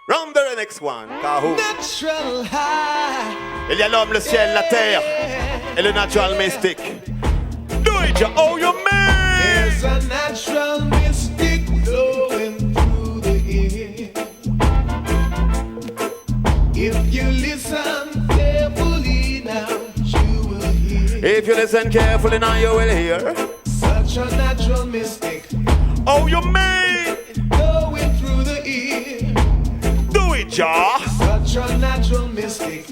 Round the next one. Kahoo. Natural high. Il y a l'homme, le ciel, la terre et le natural mystic. Do it, oh you man. There's a natural mystic flowing through the air. If you listen carefully now, you will hear. If you listen carefully now, you will hear. Such a natural mystic. Oh you man. Flowing through the air. Do it, ja. Such a natural mystic.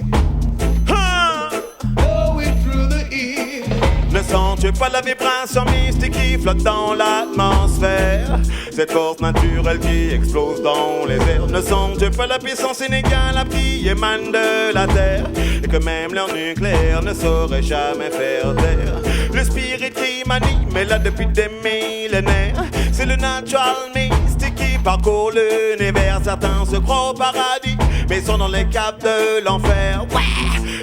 Huh. Flowing through the air. Ne sens-tu pas la vibration mystique qui flotte dans l'atmosphère? Cette force naturelle qui explose dans les airs. Ne sens-tu pas la puissance inégalable qui émane de la terre? Et que même leur nucléaire ne saurait jamais faire taire. Le spirit qui m'anime est là depuis des millénaires. C'est le natural mystique qui parcourt l'univers. Certains se croient au paradis, mais sont dans les caves de l'enfer. Ouais!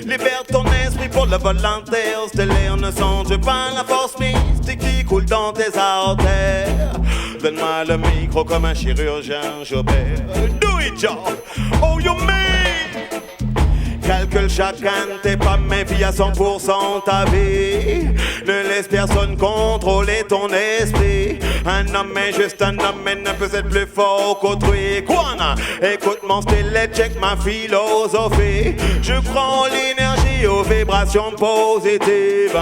Libère ton esprit pour le volontaire stellaire. Ne sens-tu pas la force mystique qui coule dans tes artères? Donne-moi le micro comme un chirurgien, j'opère. Do it, Joe! Oh, you man! Calcule chacun de tes pas, mais vie à 100% ta vie. Ne laisse personne contrôler ton esprit. Un homme est juste un homme et ne peut être plus fort qu'autrui. Kwana, écoute mon style et check ma philosophie. Je crois en l'énergie, aux vibrations positives.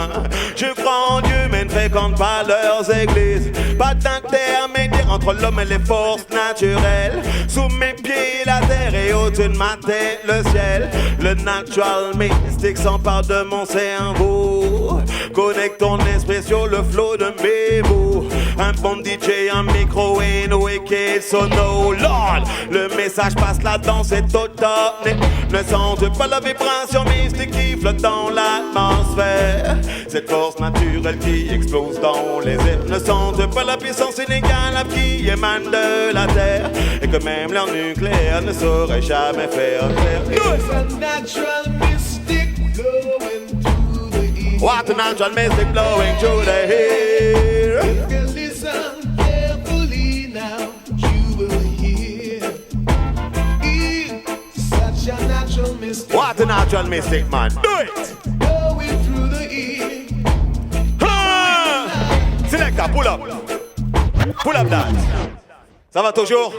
Je crois en Dieu mais ne fréquente pas leurs églises. Pas d'intermédiaire entre l'homme et les forces naturelles. Sous mes pieds la terre et au-dessus de ma tête le ciel. Le natural mystique s'empare de mon cerveau. Connecte ton esprit sur le flot de mes mots. Un bon DJ, un micro et une wicked sono. Lord, le message passe, la danse est totale. Ne sens-tu pas la vibration mystique qui flotte dans l'atmosphère? Cette force naturelle qui explose dans les airs. Ne sens-tu pas la puissance inégalable qui émane de la terre? Et que même leur nucléaire ne saurait jamais faire taire. It's a natural mystic flowing through the air. What a natural mystic blowing through the air. If you listen carefully now, you will hear. It's such a natural mystic. What a natural mystic, man. Do it. Flowing through the air. Selecta, pull up. Pull up that. Ça va toujours?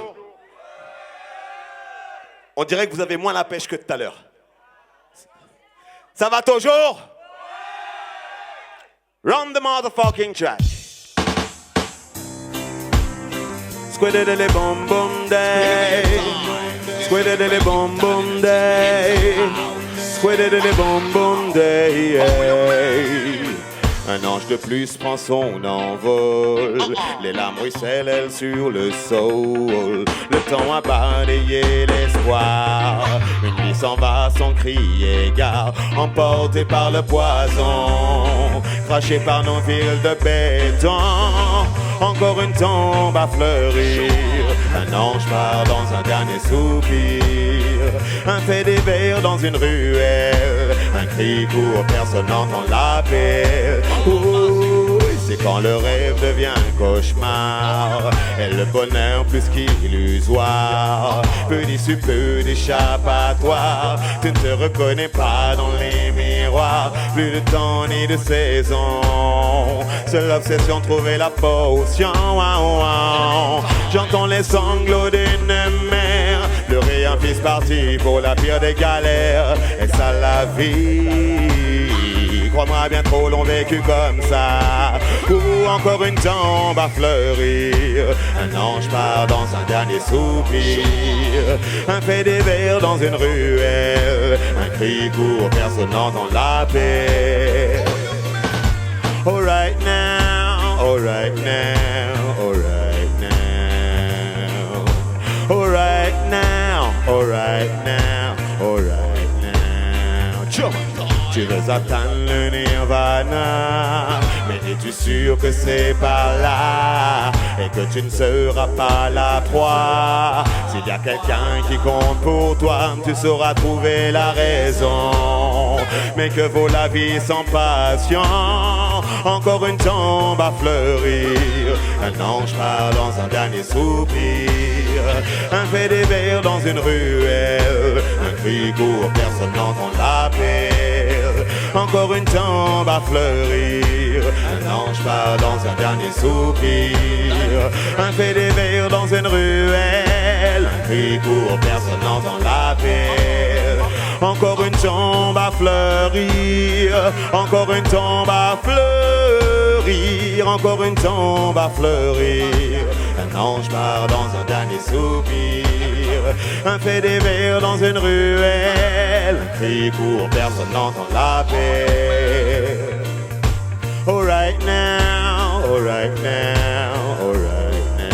On dirait que vous avez moins la pêche que tout à l'heure. Ça va toujours? Run the motherfucking track. Squiddly boom boom day. Squiddly boom boom day. Squiddly boom boom day. Un ange de plus prend son envol. Les larmes ruissellent, elles, sur le sol. Le temps a balayé l'espoir. Une vie s'en va sans crier gare. Emportée par le poison. Crachée par nos villes de béton. Encore une tombe à fleurir. Un ange part dans un dernier soupir. Un fait divers dans une ruelle. Un cri court, personne n'entend l'appel. C'est quand le rêve devient un cauchemar. Et le bonheur plus qu'illusoire. Peu d'issue, peu d'échappatoire. Tu ne te reconnais pas dans les miroirs. Plus de temps ni de saison. Seule obsession, trouver la potion. J'entends les sanglots d'une mère pleurer un fils parti pour la pire des galères. Et ça la vie. Crois-moi, bien trop l'ont vécu comme ça. Ou encore une tombe à fleurir. Un ange part dans un dernier soupir. Un fait divers dans une ruelle. Un cri court, personne n'entend l'appel. Alright now, alright now, alright now. Alright now, alright now, alright now. Jump! Tu veux atteindre le nirvana, mais es-tu sûr que c'est par là et que tu ne seras pas la proie? S'il y a quelqu'un qui compte pour toi, tu sauras trouver la raison. Mais que vaut la vie sans passion? encore une tombe à fleurir. Un ange part dans un dernier soupir. Un fait des vers dans une ruelle. Un cri court, personne n'entend l'appel. Encore une tombe à fleurir. Un ange part dans un dernier soupir. Un fait des vers dans une ruelle. Un cri court, personne n'entend l'appel. Encore une tombe à fleurir. Encore une tombe à fleurir. Encore une tombe à fleurir. Un ange part dans un dernier soupir. Un fait des vers dans une ruelle. Un cri court, personne n'entend l'appel. All right now, all right now, all right now.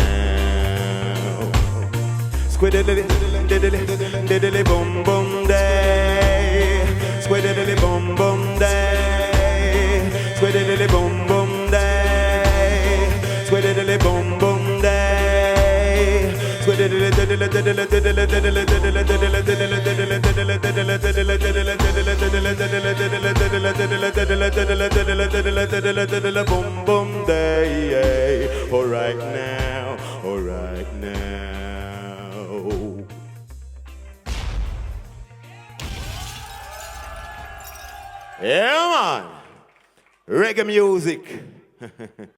Squiddly, diddly, diddly, boom, boom, day. Squiddly, boom, boom, day. Squiddly, boom, boom, day. Squiddly, boom, boom, day. Squiddly, diddly, diddly, diddly, diddly, diddly, diddly, diddly, diddly, diddly, boom boom day. All right now, all right now. Yeah man, reggae music.